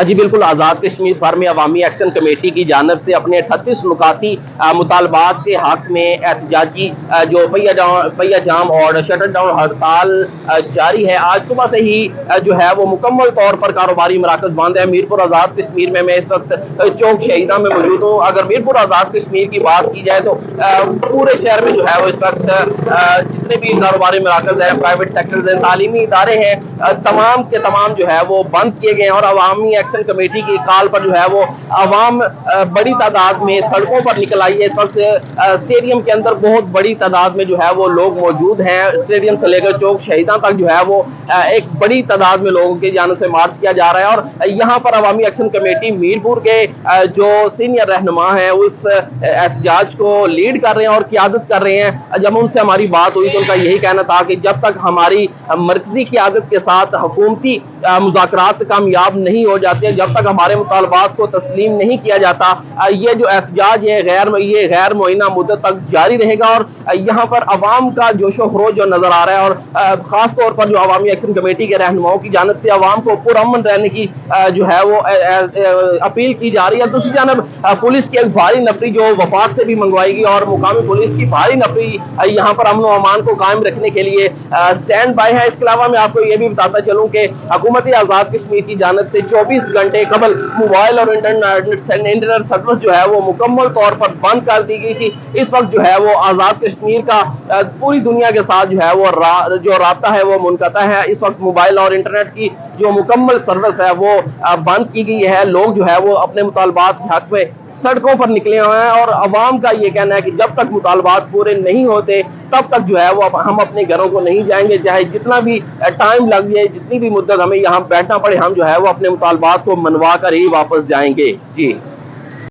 جی بالکل، آزاد کشمیر بھر میں عوامی ایکشن کمیٹی کی جانب سے اپنے 38 نکاتی مطالبات کے حق میں احتجاجی جو پہیہ جام اور شٹر ڈاؤن ہڑتال جاری ہے۔ آج صبح سے ہی جو ہے وہ مکمل طور پر کاروباری مراکز بند ہے۔ میرپور آزاد کشمیر میں اس وقت چوک شہیدہ میں موجود ہوں۔ اگر میرپور آزاد کشمیر کی بات کی جائے تو پورے شہر میں جو ہے وہ اس وقت جتنے بھی کاروباری مراکز ہیں، پرائیویٹ سیکٹرز ہیں، تعلیمی ادارے ہیں، تمام کے تمام جو ہے وہ بند کیے گئے ہیں، اور عوامی ایکشن کمیٹی کی کال پر جو ہے وہ عوام بڑی تعداد میں سڑکوں پر نکل آئی ہے۔ اس وقت اسٹیڈیم کے اندر بہت بڑی تعداد میں جو ہے وہ لوگ موجود ہیں۔ اسٹیڈیم سے لے کر چوک شہیداں تک جو ہے وہ ایک بڑی تعداد میں لوگوں کی جانب سے مارچ کیا جا رہا ہے، اور یہاں پر عوامی ایکشن کمیٹی میرپور کے جو سینئر رہنما ہیں اس احتجاج کو لیڈ کر رہے ہیں اور قیادت کر رہے ہیں۔ جب ان سے ہماری بات ہوئی تو ان کا یہی کہنا تھا کہ جب تک ہماری مرکزی قیادت کے ساتھ حکومتی مذاکرات کامیاب نہیں ہو جاتے، جب تک ہمارے مطالبات کو تسلیم نہیں کیا جاتا، یہ جو احتجاج ہے یہ غیر معینہ مدت تک جاری رہے گا۔ اور یہاں پر عوام کا جوش و خروش جو نظر آ رہا ہے، اور خاص طور پر جو عوامی ایکشن کمیٹی کے رہنماؤں کی جانب سے عوام کو پرامن رہنے کی جو ہے وہ اپیل کی جا رہی ہے۔ دوسری جانب پولیس کی ایک بھاری نفری جو وفاق سے بھی منگوائی گئی، اور مقامی پولیس کی بھاری نفری یہاں پر امن و امان کو قائم رکھنے کے لیے سٹینڈ بائی ہے۔ اس کے علاوہ میں آپ کو یہ بھی بتاتا چلوں کہ حکومت آزاد کشمیر کی جانب سے 24 گھنٹے قبل موبائل اور انٹرنیٹ سروس جو ہے وہ مکمل طور پر بند کر دی گئی تھی۔ اس وقت جو ہے وہ آزاد کشمیر کا پوری دنیا کے ساتھ جو ہے وہ جو رابطہ ہے وہ منقطع ہے۔ اس وقت موبائل اور انٹرنیٹ کی جو مکمل سروس ہے وہ بند کی گئی ہے۔ لوگ جو ہے وہ اپنے مطالبات کے حق میں سڑکوں پر نکلے ہوئے ہیں، اور عوام کا یہ کہنا ہے کہ جب تک مطالبات پورے نہیں ہوتے تب تک جو ہے وہ ہم اپنے گھروں کو نہیں جائیں گے، چاہے جتنا بھی ٹائم لگ جائے، جتنی بھی مدت ہمیں یہاں بیٹھنا پڑے، ہم جو ہے وہ اپنے مطالبات کو منوا کر ہی واپس جائیں گے۔ جی